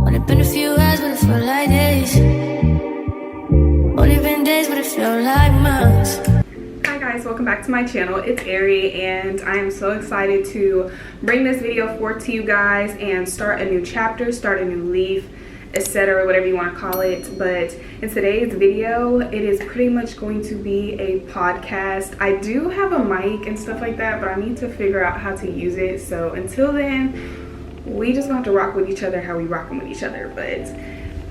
Only been a few hours, but it felt like days. Only been days, but it felt like months. Hi guys, welcome back to my channel. It's Ari and I am so excited to bring this video forth to you guys and start a new chapter, start a new leaf, etc., whatever you want to call it. But in today's video, it is pretty much going to be a podcast. I do have a mic and stuff like that, but I need to figure out how to use it. So until then, we just gonna have to rock with each other how we rocking with each other. But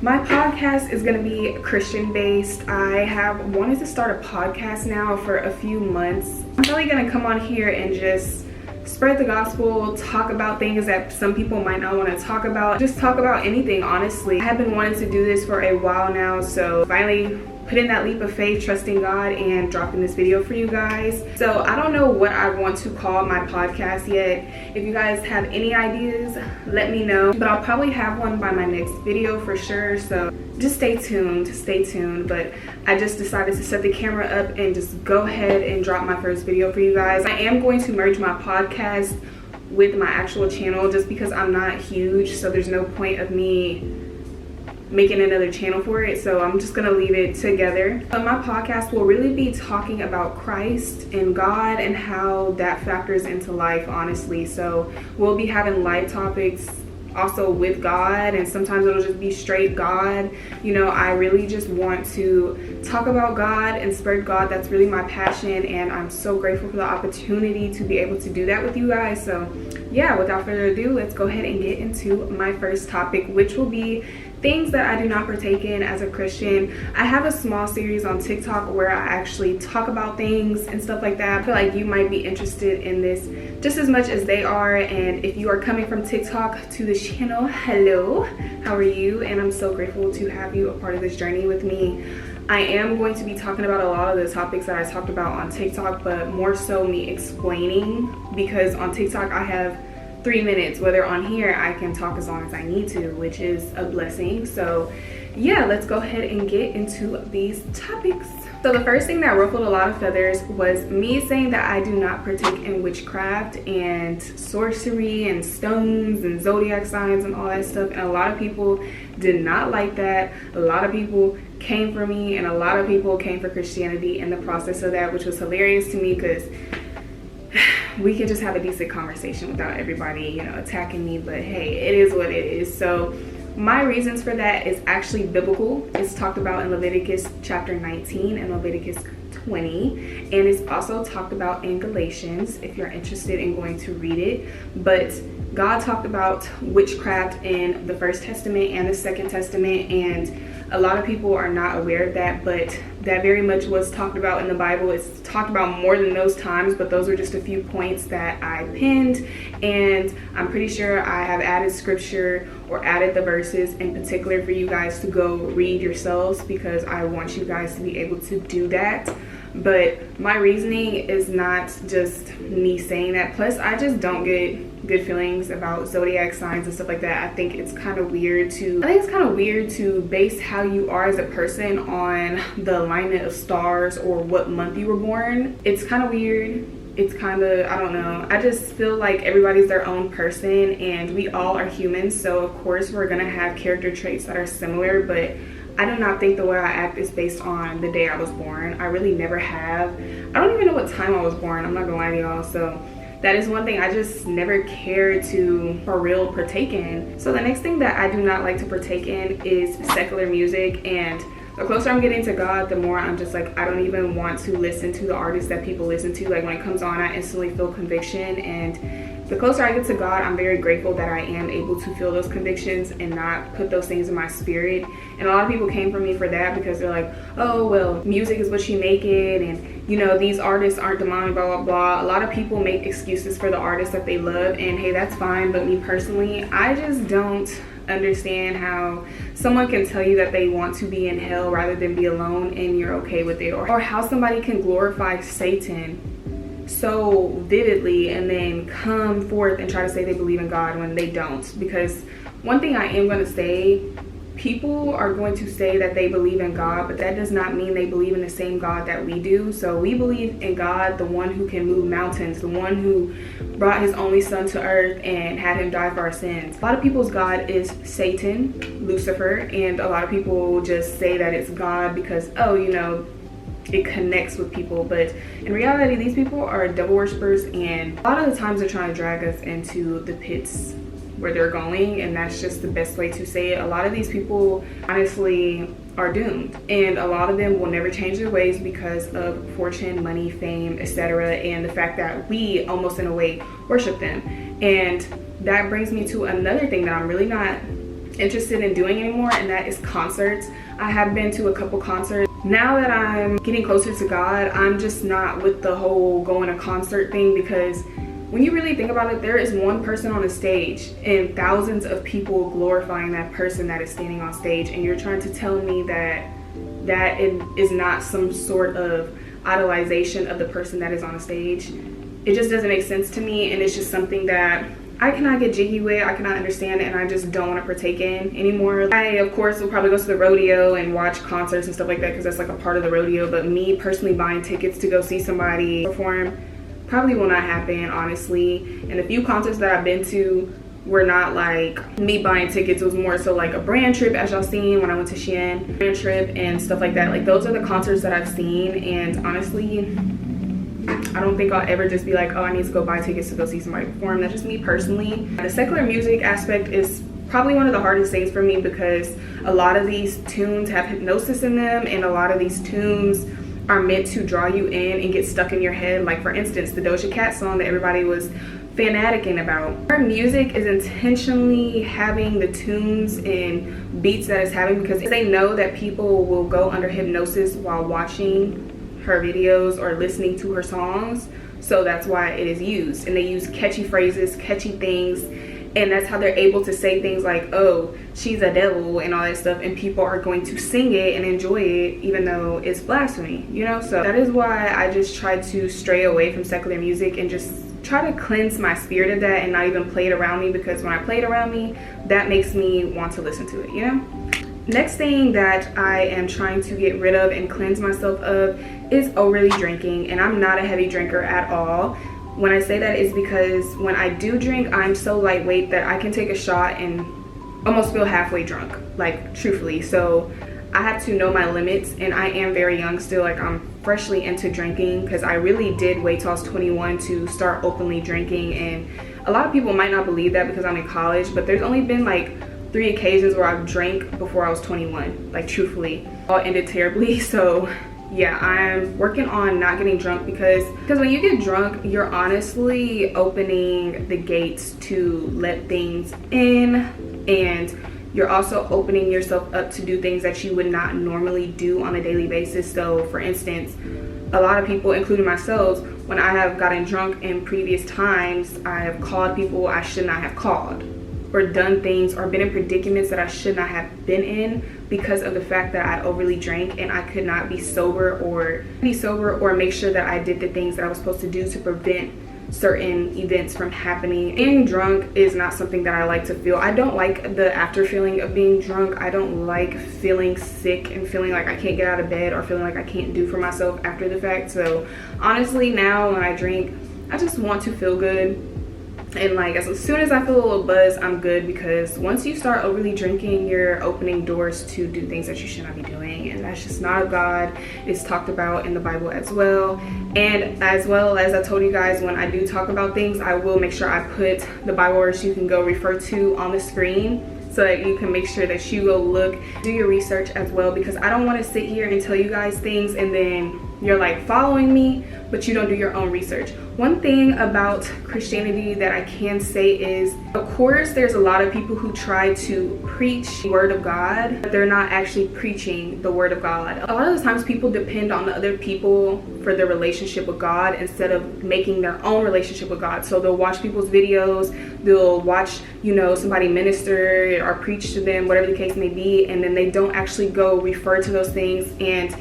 my podcast is going to be Christian based. I have wanted to start a podcast now for a few months. I'm probably going to come on here and just spread the gospel, talk about things that some people might not want to talk about, just talk about anything, honestly. I have been wanting to do this for a while now, so finally put in that leap of faith, trusting God, and dropping this video for you guys. So I don't know what I want to call my podcast yet. If you guys have any ideas, let me know. But I'll probably have one by my next video for sure. So just stay tuned. But I just decided to set the camera up and just go ahead and drop my first video for you guys. I am going to merge my podcast with my actual channel just because I'm not huge. So there's no point of me making another channel for it, so I'm just gonna leave it together. But my podcast will really be talking about Christ and God and how that factors into life, honestly. So we'll be having life topics also with God, and sometimes it'll just be straight God. You know, I really just want to talk about God and spread God. That's really my passion, and I'm so grateful for the opportunity to be able to do that with you guys. So yeah, without further ado, let's go ahead and get into my first topic, which will be things that I do not partake in as a Christian. I have a small series on TikTok where I actually talk about things and stuff like that. I feel like you might be interested in this just as much as they are. And if you are coming from TikTok to this channel, hello, how are you? And I'm so grateful to have you a part of this journey with me. I am going to be talking about a lot of the topics that I talked about on TikTok, but more so me explaining, because on TikTok I have 3 minutes, whether on here I can talk as long as I need to, which is a blessing. So yeah, let's go ahead and get into these topics. So the first thing that ruffled a lot of feathers was me saying that I do not partake in witchcraft and sorcery and stones and zodiac signs and all that stuff. And a lot of people did not like that. A lot of people came for me, and a lot of people came for Christianity in the process of that, which was hilarious to me, because we could just have a decent conversation without everybody, you know, attacking me. But hey, it is what it is. So my reasons for that is actually biblical. It's talked about in Leviticus chapter 19 and Leviticus 20, and it's also talked about in Galatians if you're interested in going to read it. But God talked about witchcraft in the First Testament and the Second Testament, and a lot of people are not aware of that, but that very much was talked about in the Bible. It's talked about more than those times, but those are just a few points that I pinned, and I'm pretty sure I have added scripture or added the verses in particular for you guys to go read yourselves, because I want you guys to be able to do that. But my reasoning is not just me saying that. Plus, I just don't get good feelings about zodiac signs and stuff like that. I think it's kind of weird to base how you are as a person on the alignment of stars or what month you were born. It's kind of weird. It's kind of, I don't know. I just feel like everybody's their own person, and we all are humans. So of course we're gonna have character traits that are similar, but I do not think the way I act is based on the day I was born. I really never have. I don't even know what time I was born. I'm not gonna lie to y'all. So that is one thing I just never cared to for real partake in. So the next thing that I do not like to partake in is secular music. And the closer I'm getting to God, the more I'm just like, I don't even want to listen to the artists that people listen to. Like when it comes on, I instantly feel conviction. And the closer I get to God, I'm very grateful that I am able to feel those convictions and not put those things in my spirit. And a lot of people came for me for that, because they're like, oh, well, music is what you make it, and you know, these artists aren't demonic, blah, blah, blah. A lot of people make excuses for the artists that they love, and hey, that's fine. But me personally, I just don't understand how someone can tell you that they want to be in hell rather than be alone and you're okay with it, or how somebody can glorify Satan so vividly and then come forth and try to say they believe in God when they don't. Because one thing I am going to say people are going to say that they believe in God, but that does not mean they believe in the same God that we do. So we believe in God, the one who can move mountains, the one who brought his only son to earth and had him die for our sins. A lot of people's God is Satan, Lucifer, and a lot of people just say that it's God because, oh, you know, it connects with people. But in reality, these people are devil worshippers, and a lot of the times they're trying to drag us into the pits where they're going, and that's just the best way to say it. A lot of these people honestly are doomed, and a lot of them will never change their ways because of fortune, money, fame, etc., and the fact that we almost in a way worship them. And that brings me to another thing that I'm really not interested in doing anymore, and that is concerts. I have been to a couple concerts. Now that I'm getting closer to God, I'm just not with the whole going to concert thing, because when you really think about it, there is one person on a stage and thousands of people glorifying that person that is standing on stage, and you're trying to tell me that it is not some sort of idolization of the person that is on the stage. It just doesn't make sense to me, and it's just something that I cannot get jiggy with, I cannot understand it, and I just don't want to partake in anymore. I, of course, will probably go to the rodeo and watch concerts and stuff like that because that's like a part of the rodeo, but me personally buying tickets to go see somebody perform probably will not happen, honestly. And the few concerts that I've been to were not like me buying tickets. It was more so like a brand trip, as y'all seen when I went to Shein, brand trip and stuff like that. Like, those are the concerts that I've seen, and honestly, I don't think I'll ever just be like, oh, I need to go buy tickets to go see somebody perform. That's just me personally. The secular music aspect is probably one of the hardest things for me because a lot of these tunes have hypnosis in them, and a lot of these tunes are meant to draw you in and get stuck in your head. Like, for instance, the Doja Cat song that everybody was fanaticking about. Her music is intentionally having the tunes and beats that it's having because they know that people will go under hypnosis while watching her videos or listening to her songs. So that's why it is used, and they use catchy phrases, catchy things, and that's how they're able to say things like, oh, she's a devil and all that stuff, and people are going to sing it and enjoy it even though it's blasphemy, you know? So that is why I just try to stray away from secular music and just try to cleanse my spirit of that and not even play it around me, because when I play it around me, that makes me want to listen to it, you know? Next thing that I am trying to get rid of and cleanse myself of is overly drinking, and I'm not a heavy drinker at all. When I say that is because when I do drink, I'm so lightweight that I can take a shot and almost feel halfway drunk, like, truthfully. So I have to know my limits, and I am very young still. Like, I'm freshly into drinking because I really did wait till I was 21 to start openly drinking, and a lot of people might not believe that because I'm in college, but there's only been like 3 occasions where I've drank before I was 21, like, truthfully. All ended terribly. So yeah, I'm working on not getting drunk because when you get drunk, you're honestly opening the gates to let things in, and you're also opening yourself up to do things that you would not normally do on a daily basis. So for instance, a lot of people, including myself, when I have gotten drunk in previous times, I have called people I should not have called, or done things or been in predicaments that I should not have been in because of the fact that I overly drank and I could not be sober or make sure that I did the things that I was supposed to do to prevent certain events from happening. Being drunk is not something that I like to feel. I don't like the after feeling of being drunk. I don't like feeling sick and feeling like I can't get out of bed or feeling like I can't do for myself after the fact. So honestly, now when I drink, I just want to feel good. And like, as soon as I feel a little buzz, I'm good, because once you start overly drinking, you're opening doors to do things that you should not be doing, and that's just not of God. It's talked about in the Bible as well. And as well as I told you guys, when I do talk about things, I will make sure I put the Bible verse you can go refer to on the screen, so that you can make sure that you go look, do your research as well, because I don't want to sit here and tell you guys things and then you're like following me, but you don't do your own research. One thing about Christianity that I can say is, of course, there's a lot of people who try to preach the word of God, but they're not actually preaching the word of God. A lot of the times people depend on other people for their relationship with God instead of making their own relationship with God. So they'll watch people's videos, they'll watch, you know, somebody minister or preach to them, whatever the case may be, and then they don't actually go refer to those things and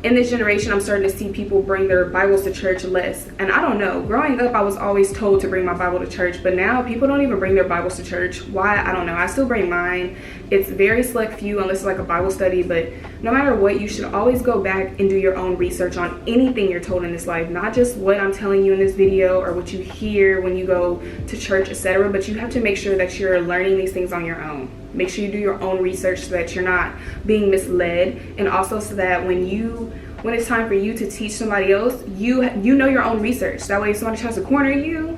in this generation, I'm starting to see people bring their Bibles to church less. And I don't know, growing up I was always told to bring my Bible to church, but now people don't even bring their Bibles to church. Why? I don't know. I still bring mine. It's very select few unless it's like a Bible study, but no matter what, you should always go back and do your own research on anything you're told in this life, not just what I'm telling you in this video or what you hear when you go to church, etc. But you have to make sure that you're learning these things on your own. Make sure you do your own research so that you're not being misled, and also so that when it's time for you to teach somebody else, you know your own research. That way if somebody tries to corner you,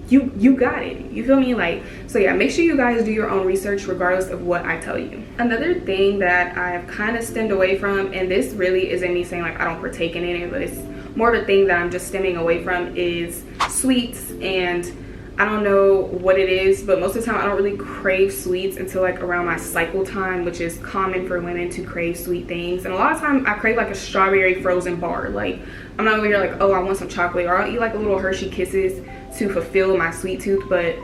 you got it. You feel me? Like, so yeah, make sure you guys do your own research regardless of what I tell you. Another thing that I've kind of stemmed away from, and this really isn't me saying like I don't partake in it, but it's more of a thing that I'm just stemming away from, is sweets. And I don't know what it is, but most of the time I don't really crave sweets until like around my cycle time, which is common for women to crave sweet things. And a lot of time I crave like a strawberry frozen bar. Like, I'm not over here like, oh, I want some chocolate, or I'll eat like a little Hershey Kisses to fulfill my sweet tooth. But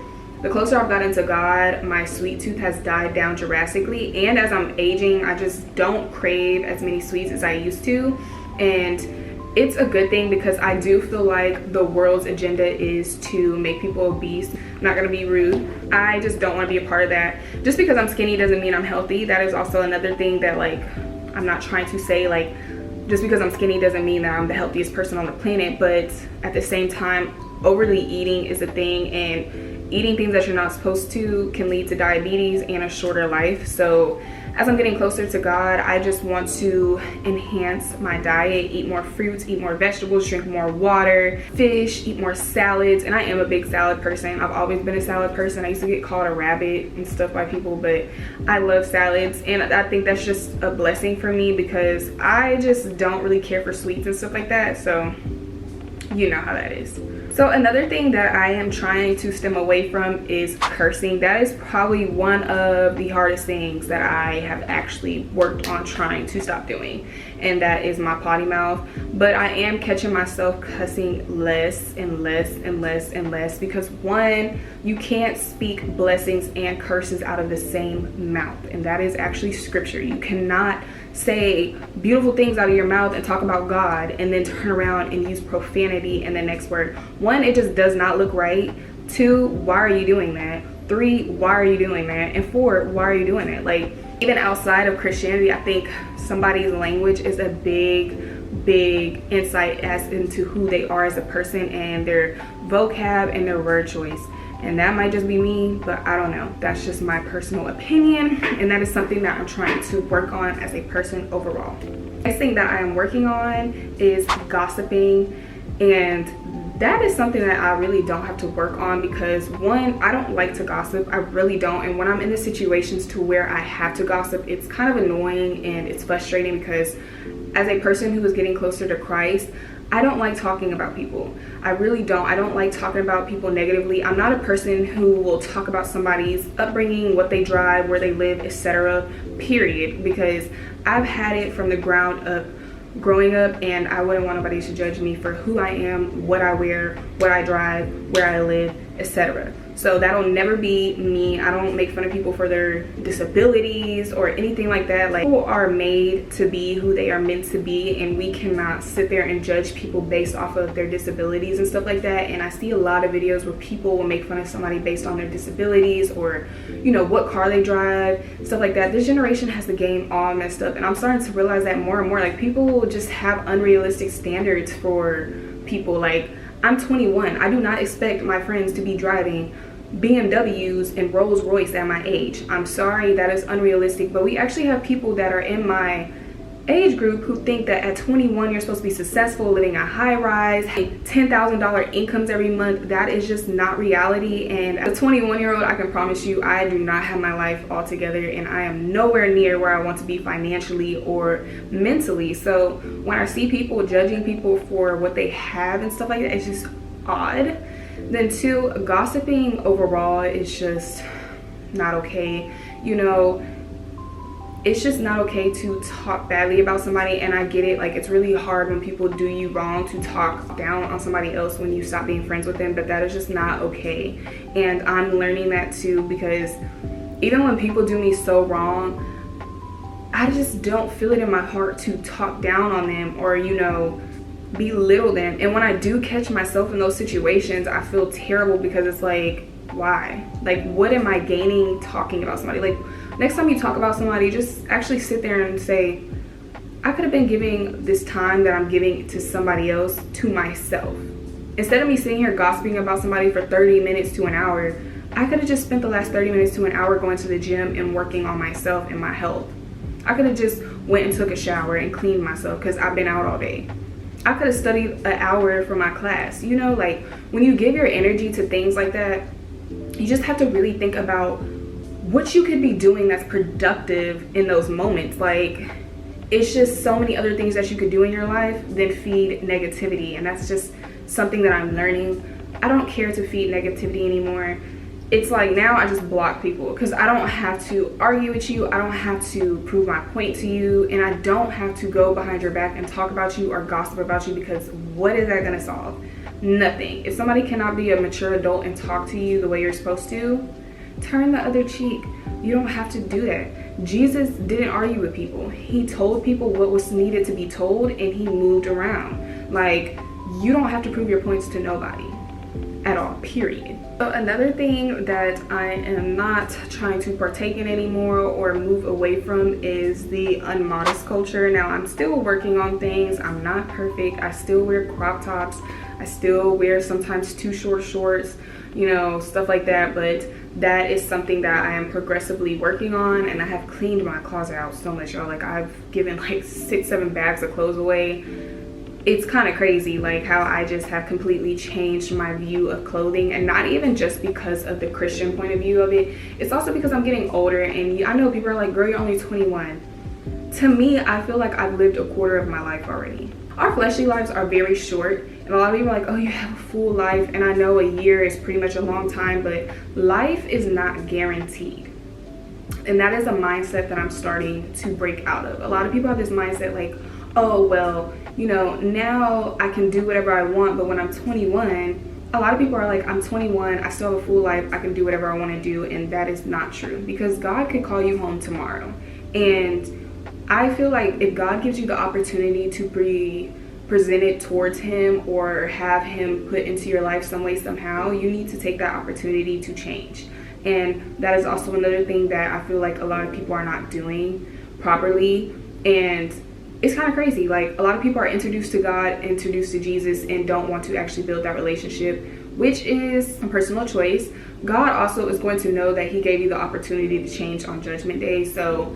the closer I've gotten to God, my sweet tooth has died down drastically. And as I'm aging, I just don't crave as many sweets as I used to. And it's a good thing, because I do feel like the world's agenda is to make people obese. I'm not gonna be rude. I just don't want to be a part of that. Just because I'm skinny doesn't mean I'm healthy. That is also another thing that, like, I'm not trying to say like just because I'm skinny doesn't mean that I'm the healthiest person on the planet. But at the same time, overly eating is a thing, and eating things that you're not supposed to can lead to diabetes and a shorter life. So as I'm getting closer to God, I just want to enhance my diet, eat more fruits, eat more vegetables, drink more water, fish, eat more salads. And I am a big salad person. I've always been a salad person. I used to get called a rabbit and stuff by people, but I love salads. And I think that's just a blessing for me, because I just don't really care for sweets and stuff like that. So you know how that is. So another thing that I am trying to stem away from is cursing. That is probably one of the hardest things that I have actually worked on trying to stop doing, and that is my potty mouth. But I am catching myself cussing less and less and less and less, because one, you can't speak blessings and curses out of the same mouth, and that is actually scripture. You cannot say beautiful things out of your mouth and talk about God and then turn around and use profanity in the next word. One, it just does not look right. Two, why are you doing that? Three, why are you doing that? And four, why are you doing it? Like, even outside of Christianity, I think somebody's language is a big insight as into who they are as a person, and their vocab and their word choice. And that might just be me, but I don't know. That's just my personal opinion, and that is something that I'm trying to work on as a person overall. Next thing that I am working on is gossiping, and that is something that I really don't have to work on, because one, I don't like to gossip. I really don't. And when I'm in the situations to where I have to gossip, it's kind of annoying and it's frustrating, because as a person who is getting closer to Christ, I don't like talking about people. I really don't. I don't like talking about people negatively. I'm not a person who will talk about somebody's upbringing, what they drive, where they live, etc. period, because I've had it from the ground up growing up, and I wouldn't want nobody to judge me for who I am, what I wear, what I drive, where I live, etc. So that'll never be me. I don't make fun of people for their disabilities or anything like that. Like, people are made to be who they are meant to be, and we cannot sit there and judge people based off of their disabilities and stuff like that. And I see a lot of videos where people will make fun of somebody based on their disabilities, or, you know, what car they drive, stuff like that. This generation has the game all messed up, and I'm starting to realize that more and more. Like, people will just have unrealistic standards for people. Like, I'm 21. I do not expect my friends to be driving BMWs and Rolls Royce at my age. I'm sorry, that is unrealistic. But we actually have people that are in my age group who think that at 21 you're supposed to be successful, living a high rise, $10,000 incomes every month. That is just not reality. And as a 21-year-old, I can promise you, I do not have my life all together, and I am nowhere near where I want to be financially or mentally. So when I see people judging people for what they have and stuff like that, it's just odd. Then two, gossiping overall is just not okay. You know, it's just not okay to talk badly about somebody, and I get it. Like, it's really hard when people do you wrong to talk down on somebody else when you stop being friends with them, but that is just not okay. And I'm learning that too, because even when people do me so wrong, I just don't feel it in my heart to talk down on them or, you know, belittle them. And when I do catch myself in those situations, I feel terrible because it's like, why? Like, what am I gaining talking about somebody? Like, next time you talk about somebody, just actually sit there and say, I could have been giving this time that I'm giving to somebody else to myself. Instead of me sitting here gossiping about somebody for 30 minutes to an hour, I could have just spent the last 30 minutes to an hour going to the gym and working on myself and my health. I could have just went and took a shower and cleaned myself because I've been out all day. I could have studied an hour for my class. You know, like, when you give your energy to things like that, you just have to really think about what you could be doing that's productive in those moments. Like, it's just so many other things that you could do in your life than feed negativity. And that's just something that I'm learning. I don't care to feed negativity anymore. It's like, now I just block people because I don't have to argue with you. I don't have to prove my point to you. And I don't have to go behind your back and talk about you or gossip about you, because what is that going to solve? Nothing. If somebody cannot be a mature adult and talk to you the way you're supposed to, turn the other cheek. You don't have to do that. Jesus didn't argue with people. He told people what was needed to be told, and he moved around. Like, you don't have to prove your points to nobody at all, period. So another thing that I am not trying to partake in anymore or move away from is the unmodest culture. Now, I'm still working on things. I'm not perfect. I still wear crop tops. I still wear sometimes too short shorts, you know, stuff like that. But that is something that I am progressively working on, and I have cleaned my closet out so much, y'all. Like, I've given like 6-7 bags of clothes away. It's kind of crazy, like, how I just have completely changed my view of clothing, and not even just because of the Christian point of view of it. It's also because I'm getting older, and I know people are like, girl, you're only 21. To me, I feel like I've lived a quarter of my life already. Our fleshly lives are very short, and a lot of people are like, oh, you have a full life. And I know a year is pretty much a long time, but life is not guaranteed. And that is a mindset that I'm starting to break out of. A lot of people have this mindset like, oh, well, you know, now I can do whatever I want, but when I'm 21, a lot of people are like, I'm 21, I still have a full life, I can do whatever I want to do. And that is not true, because God could call you home tomorrow. And I feel like if God gives you the opportunity to be presented towards him or have him put into your life some way, somehow, you need to take that opportunity to change. And that is also another thing that I feel like a lot of people are not doing properly. And it's kind of crazy. Like, a lot of people are introduced to God, introduced to Jesus, and don't want to actually build that relationship, which is a personal choice. God also is going to know that he gave you the opportunity to change on Judgment Day. So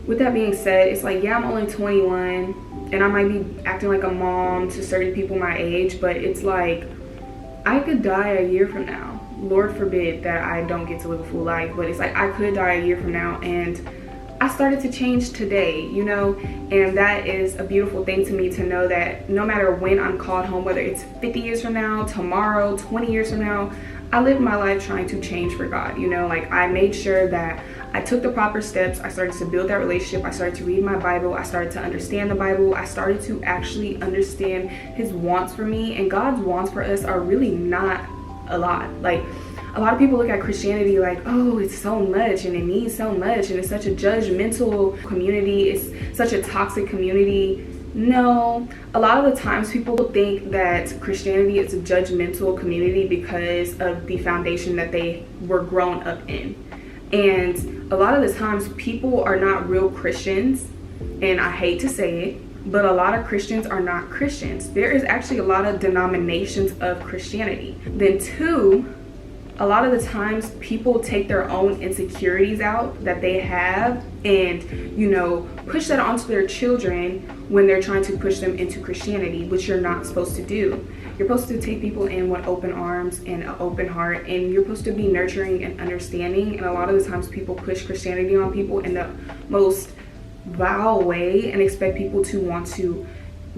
with that being said, it's like, yeah, I'm only 21 and I might be acting like a mom to certain people my age, but it's like, I could die a year from now. Lord forbid that I don't get to live a full life, but it's like, I could die a year from now, and I started to change today, you know. And that is a beautiful thing to me, to know that no matter when I'm called home, whether it's 50 years from now, tomorrow, 20 years from now, I lived my life trying to change for God, you know. Like, I made sure that I took the proper steps. I started to build that relationship. I started to read my Bible. I started to understand the Bible. I started to actually understand his wants for me. And God's wants for us are really not a lot. Like, a lot of people look at Christianity like, oh, it's so much and it means so much and it's such a judgmental community, it's such a toxic community. No, a lot of the times people think that Christianity is a judgmental community because of the foundation that they were grown up in. And a lot of the times people are not real Christians, and I hate to say it, but a lot of Christians are not Christians. There is actually a lot of denominations of Christianity. Then two, a lot of the times people take their own insecurities out that they have and, you know, push that onto their children when they're trying to push them into Christianity, which you're not supposed to do. You're supposed to take people in with open arms and an open heart, and you're supposed to be nurturing and understanding. And a lot of the times people push Christianity on people in the most vile way and expect people to want to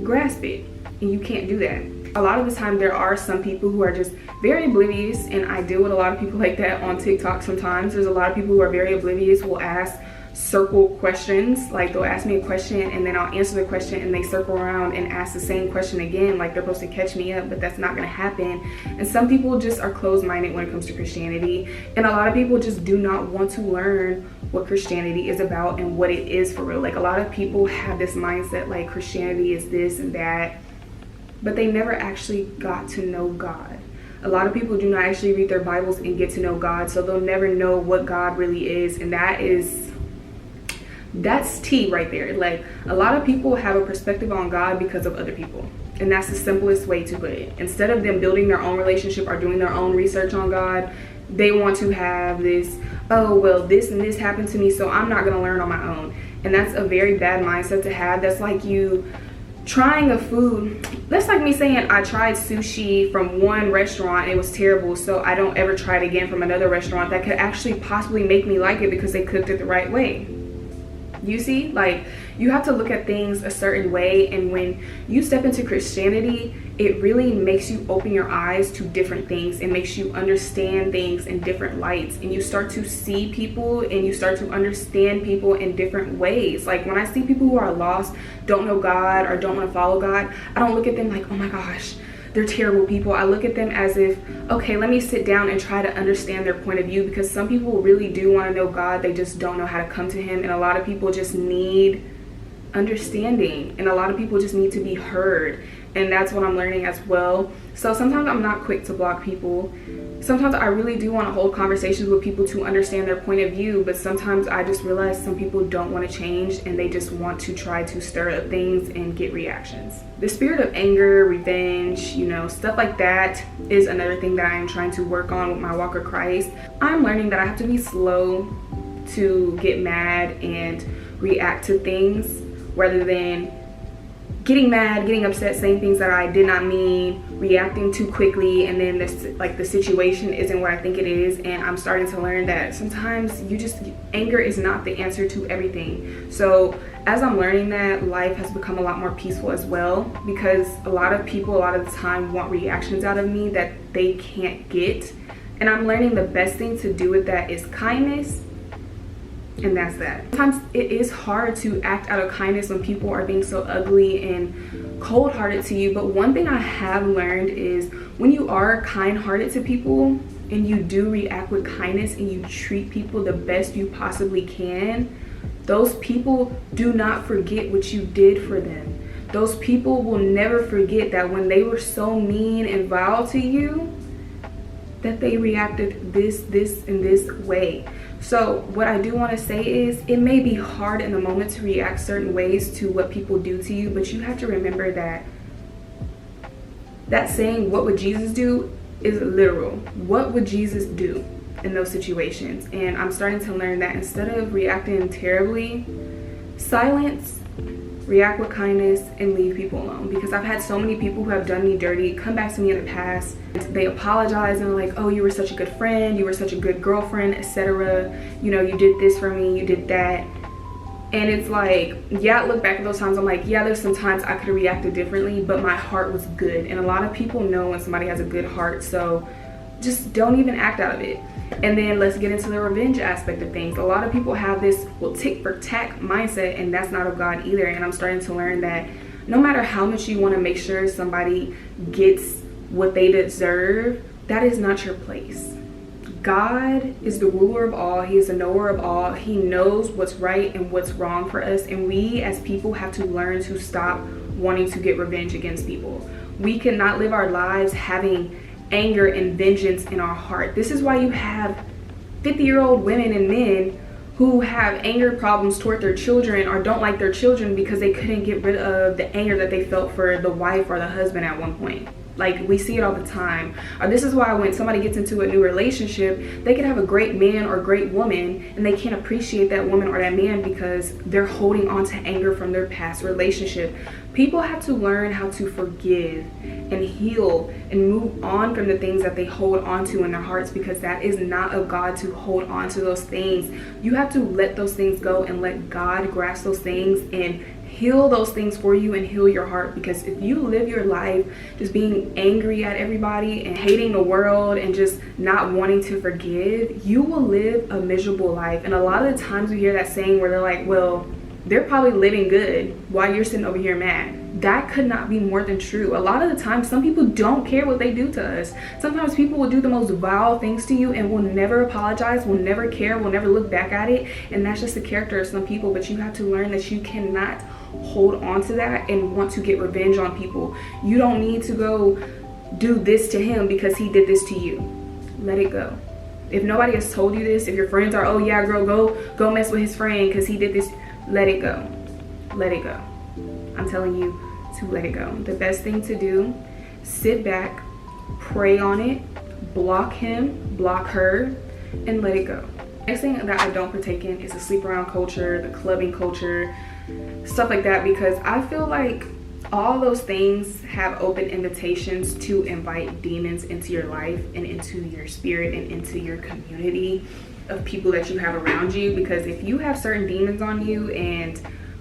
grasp it, and you can't do that. A lot of the time there are some people who are just very oblivious, and I deal with a lot of people like that on TikTok sometimes. There's a lot of people who are very oblivious, will ask circle questions. Like they'll ask me a question and then I'll answer the question and they circle around and ask the same question again, like they're supposed to catch me up, but that's not going to happen. And some people just are closed-minded when it comes to Christianity, and a lot of people just do not want to learn what Christianity is about and what it is for real. Like a lot of people have this mindset like Christianity is this and that, but they never actually got to know God. A lot of people do not actually read their Bibles and get to know God, so they'll never know what God really is, and that's tea right there. Like a lot of people have a perspective on God because of other people, and that's the simplest way to put it. Instead of them building their own relationship or doing their own research on God, they want to have this, oh well, this and this happened to me, so I'm not going to learn on my own. And that's a very bad mindset to have. That's like you trying a food. That's like me saying I tried sushi from one restaurant and it was terrible, so I don't ever try it again from another restaurant that could actually possibly make me like it because they cooked it the right way. You see, like you have to look at things a certain way, and when you step into Christianity, it really makes you open your eyes to different things. It makes you understand things in different lights, and you start to see people and you start to understand people in different ways. Like when I see people who are lost, don't know God or don't want to follow God, I don't look at them like, oh my gosh, they're terrible people. I look at them as if, okay, let me sit down and try to understand their point of view, because some people really do want to know God, they just don't know how to come to him. And a lot of people just need understanding, and a lot of people just need to be heard, and that's what I'm learning as well. So sometimes I'm not quick to block people. Sometimes I really do want to hold conversations with people to understand their point of view, but sometimes I just realize some people don't want to change and they just want to try to stir up things and get reactions. The spirit of anger, revenge, stuff like that is another thing that I am trying to work on with my walk of Christ. I'm learning that I have to be slow to get mad and react to things, rather than getting mad, getting upset, saying things that I did not mean, reacting too quickly, and then the situation isn't what I think it is. And I'm starting to learn that sometimes anger is not the answer to everything. So as I'm learning that, life has become a lot more peaceful as well, because a lot of people a lot of the time want reactions out of me that they can't get, and I'm learning the best thing to do with that is kindness. And that's that. Sometimes it is hard to act out of kindness when people are being so ugly and cold-hearted to you. But one thing I have learned is when you are kind-hearted to people and you do react with kindness and you treat people the best you possibly can, those people do not forget what you did for them. Those people will never forget that when they were so mean and vile to you, that they reacted this, and this way. So what I do want to say is, it may be hard in the moment to react certain ways to what people do to you, but you have to remember that saying, what would Jesus do, is literal. What would Jesus do in those situations? And I'm starting to learn that instead of reacting terribly, silence, react with kindness, and leave people alone. Because I've had so many people who have done me dirty come back to me in the past. They apologize and are like, oh, you were such a good friend, you were such a good girlfriend, etc. You did this for me, you did that. And it's like, yeah, I look back at those times, I'm like, yeah, there's some times I could have reacted differently, but my heart was good. And a lot of people know when somebody has a good heart, so just don't even act out of it. And then let's get into the revenge aspect of things. A lot of people have this tick for tack mindset, and that's not of God either. And I'm starting to learn that no matter how much you want to make sure somebody gets what they deserve, that is not your place. God is the ruler of all. He is the knower of all. He knows what's right and what's wrong for us. And we as people have to learn to stop wanting to get revenge against people. We cannot live our lives having anger and vengeance in our heart. This is why you have 50-year-old women and men who have anger problems toward their children or don't like their children because they couldn't get rid of the anger that they felt for the wife or the husband at one point. Like, we see it all the time. Or this is why when somebody gets into a new relationship, they could have a great man or great woman and they can't appreciate that woman or that man because they're holding on to anger from their past relationship. People have to learn how to forgive and heal and move on from the things that they hold on to in their hearts, because that is not of God to hold on to those things. You have to let those things go and let God grasp those things and heal those things for you and heal your heart. Because if you live your life just being angry at everybody and hating the world and just not wanting to forgive, you will live a miserable life. And a lot of the times we hear that saying where they're like, well, they're probably living good while you're sitting over here mad. That could not be more than true. A lot of the time, some people don't care what they do to us. Sometimes people will do the most vile things to you and will never apologize, will never care, will never look back at it. And that's just the character of some people. But you have to learn that you cannot hold on to that and want to get revenge on people. You don't need to go do this to him because he did this to you. Let it go. If nobody has told you this, if your friends are, oh yeah, girl, go mess with his friend because he did this, let it go. Let it go. I'm telling you to let it go. The best thing to do, sit back, pray on it, block him, block her, and let it go. Next thing that I don't partake in is the sleep around culture, the clubbing culture, stuff like that, because I feel like all those things have open invitations to invite demons into your life and into your spirit and into your community of people that you have around you. Because if you have certain demons on you and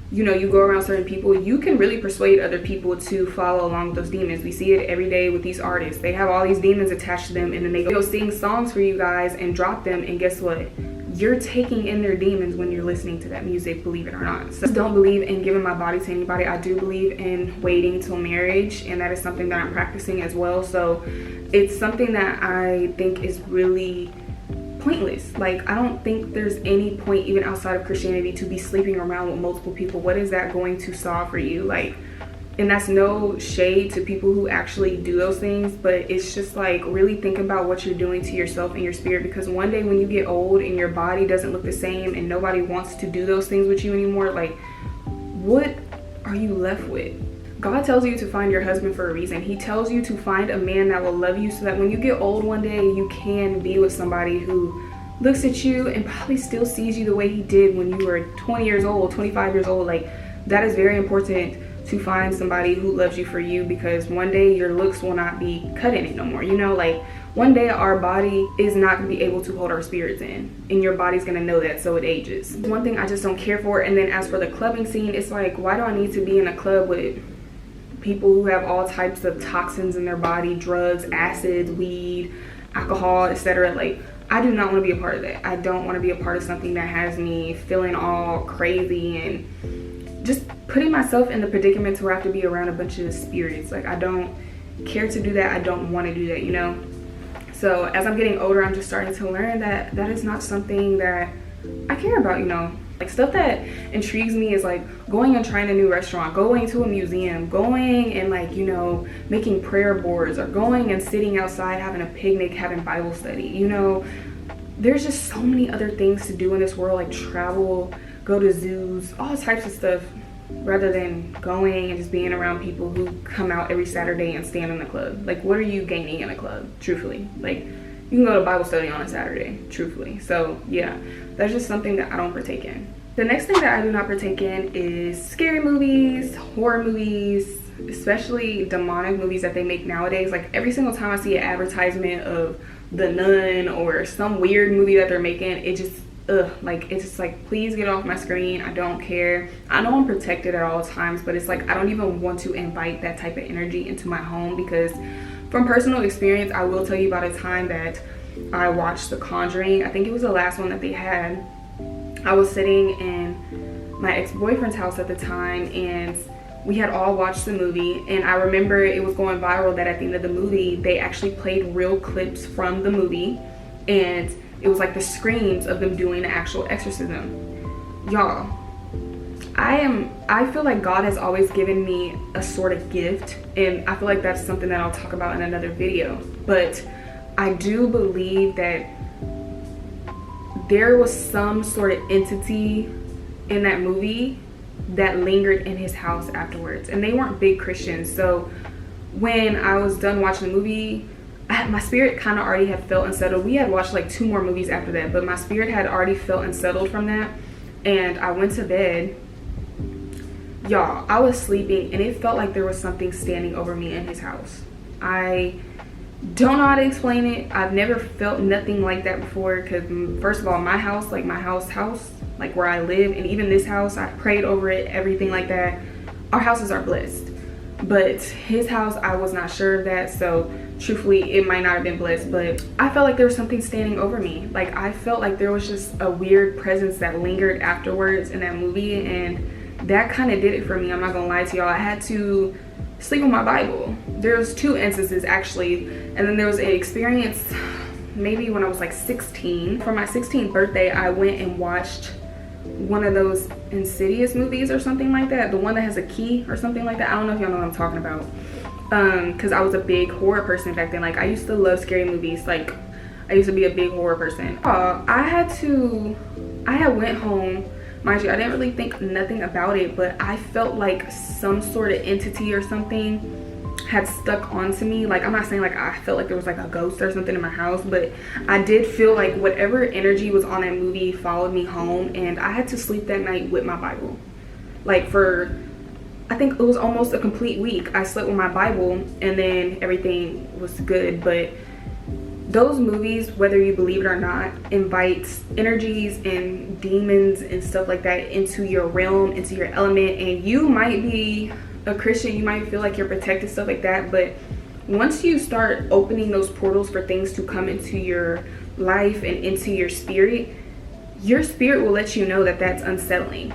you know you go around certain people, you can really persuade other people to follow along with those demons. We see it every day with these artists. They have all these demons attached to them, and then they go sing songs for you guys and drop them, and guess what? You're taking in their demons when you're listening to that music, believe it or not. So I don't believe in giving my body to anybody. I do believe in waiting till marriage, and that is something that I'm practicing as well. So it's something that I think is really pointless. Like, I don't think there's any point even outside of Christianity to be sleeping around with multiple people. What is that going to solve for you? Like, and that's no shade to people who actually do those things, but it's just like, really think about what you're doing to yourself and your spirit. Because one day when you get old and your body doesn't look the same and nobody wants to do those things with you anymore, like, what are you left with? God tells you to find your husband for a reason. He tells you to find a man that will love you so that when you get old one day, you can be with somebody who looks at you and probably still sees you the way he did when you were 20 years old, 25 years old. Like, that is very important, to find somebody who loves you for you, because one day your looks will not be cutting it no more. You know, like, one day our body is not going to be able to hold our spirits in, and your body's going to know that, so it ages. One thing I just don't care for. And then as for the clubbing scene, it's like, why do I need to be in a club with people who have all types of toxins in their body, drugs, acids, weed, alcohol, etc.? Like, I do not want to be a part of that. I don't want to be a part of something that has me feeling all crazy and just putting myself in the predicament to where I have to be around a bunch of spirits. Like, I don't care to do that. I don't want to do that, you know? So as I'm getting older, I'm just starting to learn that that is not something that I care about, you know? Like, stuff that intrigues me is like going and trying a new restaurant, going to a museum, going and, like, you know, making prayer boards, or going and sitting outside having a picnic, having Bible study. You know, there's just so many other things to do in this world, like travel, go to zoos, all types of stuff, rather than going and just being around people who come out every Saturday and stand in the club. Like, what are you gaining in a club, truthfully? Like, you can go to Bible study on a Saturday, truthfully. So yeah, that's just something that I don't partake in. The next thing that I do not partake in is scary movies, horror movies, especially demonic movies that they make nowadays. Like, every single time I see an advertisement of The Nun or some weird movie that they're making, it just, like, it's just like, please get off my screen. I don't care. I know I'm protected at all times, but it's like, I don't even want to invite that type of energy into my home, because from personal experience, I will tell you about a time that I watched The Conjuring. I think it was the last one that they had. I was sitting in my ex-boyfriend's house at the time, and we had all watched the movie, and I remember it was going viral that at the end of the movie, they actually played real clips from the movie, and it was like the screams of them doing the actual exorcism. Y'all, I feel like God has always given me a sort of gift, and I feel like that's something that I'll talk about in another video. But I do believe that there was some sort of entity in that movie that lingered in his house afterwards, and they weren't big Christians. So when I was done watching the movie, my spirit kind of already had felt unsettled. We had watched like 2 more movies after that, but my spirit had already felt unsettled from that, and I went to bed. Y'all, I was sleeping, and it felt like there was something standing over me in his house. I don't know how to explain it. I've never felt nothing like that before, because first of all, my house, like my house like where I live, and even this house, I prayed over it, everything like that. Our houses are blessed, but his house, I was not sure of that. So truthfully, it might not have been blessed, but I felt like there was something standing over me. Like I felt like there was just a weird presence that lingered afterwards in that movie, and that kind of did it for me. I'm not gonna lie to y'all. I had to sleep with my Bible. There was 2 instances actually, and then there was an experience maybe when I was like 16. For my 16th birthday, I went and watched one of those Insidious movies or something like that, the one that has a key or something like that. I don't know if y'all know what I'm talking about, because I was a big horror person back then. Like I used to love scary movies. Like I used to be a big horror person. I had went home. Mind you, I didn't really think nothing about it, but I felt like some sort of entity or something had stuck onto me. Like I'm not saying like I felt like there was like a ghost or something in my house, but I did feel like whatever energy was on that movie followed me home, and I had to sleep that night with my Bible. Like for, I think it was almost a complete week, I slept with my Bible, and then everything was good. But those movies, whether you believe it or not, invites energies and demons and stuff like that into your realm, into your element. And you might be a Christian, you might feel like you're protected, stuff like that, but once you start opening those portals for things to come into your life and into your spirit will let you know that that's unsettling.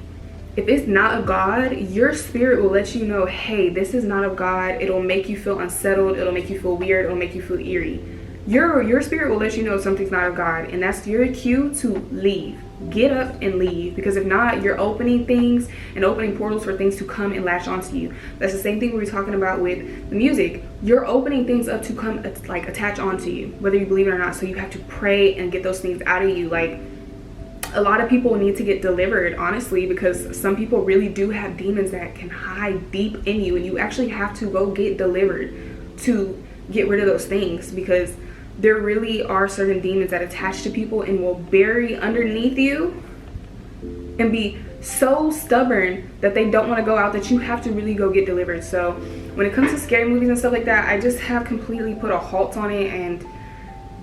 If it's not of God, your spirit will let you know, hey, this is not of God. It'll make you feel unsettled, it'll make you feel weird, it'll make you feel eerie. Your spirit will let you know something's not of God, and that's your cue to leave. Get up and leave, because if not, you're opening things and opening portals for things to come and latch onto you. That's the same thing we were talking about with the music. You're opening things up to come like attach onto you, whether you believe it or not. So you have to pray and get those things out of you. Like a lot of people need to get delivered, honestly, because some people really do have demons that can hide deep in you, and you actually have to go get delivered to get rid of those things, because there really are certain demons that attach to people and will bury underneath you and be so stubborn that they don't want to go out, that you have to really go get delivered. So when it comes to scary movies and stuff like that, I just have completely put a halt on it, and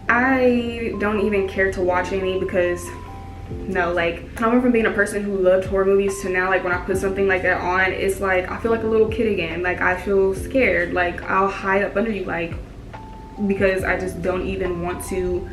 I don't even care to watch any, because no, like I went from being a person who loved horror movies to now, like when I put something like that on, it's like I feel like a little kid again. Like I feel scared. Like I'll hide up under you, like, because I just don't even want to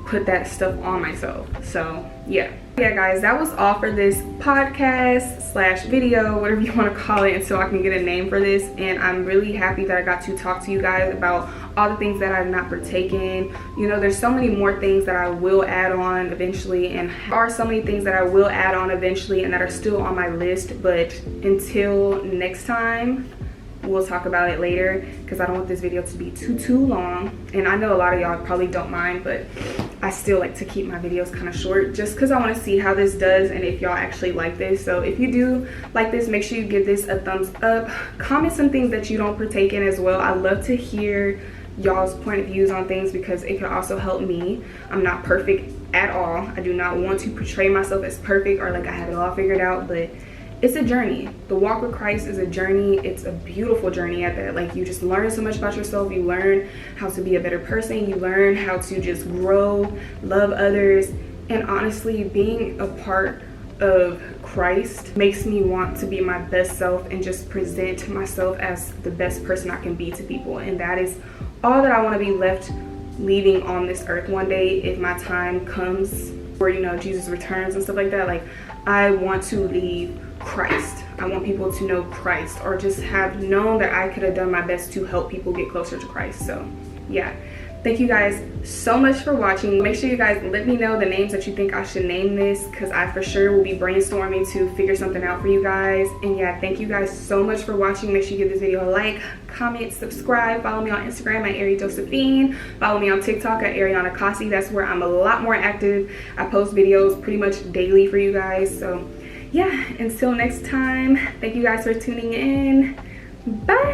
put that stuff on myself. So yeah guys, that was all for this podcast slash video, whatever you want to call it, until I can get a name for this. And I'm really happy that I got to talk to you guys about all the things that I've not partaken. You know, there's so many more things that I will add on eventually, and there are so many things that I will add on eventually and that are still on my list. But until next time, we'll talk about it later, because I don't want this video to be too long. And I know a lot of y'all probably don't mind, but I still like to keep my videos kind of short, just because I want to see how this does and if y'all actually like this. So if you do like this, make sure you give this a thumbs up. Comment some things that you don't partake in as well. I love to hear y'all's point of views on things, because it can also help me. I'm not perfect at all. I do not want to portray myself as perfect or like I have it all figured out, but it's a journey. The walk with Christ is a journey. It's a beautiful journey at that. Like you just learn so much about yourself. You learn how to be a better person. You learn how to just grow, love others. And honestly, being a part of Christ makes me want to be my best self and just present myself as the best person I can be to people. And that is all that I want to be left leaving on this earth one day, if my time comes, or you know, Jesus returns and stuff like that. Like I want to leave Christ. I want people to know Christ, or just have known that I could have done my best to help people get closer to Christ. So yeah, thank you guys so much for watching. Make sure you guys let me know the names that you think I should name this, because I for sure will be brainstorming to figure something out for you guys. And yeah, thank you guys so much for watching. Make sure you give this video a like, comment, subscribe. Follow me on Instagram at Ari Josephine. Follow me on TikTok at Ariana Kasi. That's where I'm a lot more active. I post videos pretty much daily for you guys. So yeah, until next time, thank you guys for tuning in. Bye.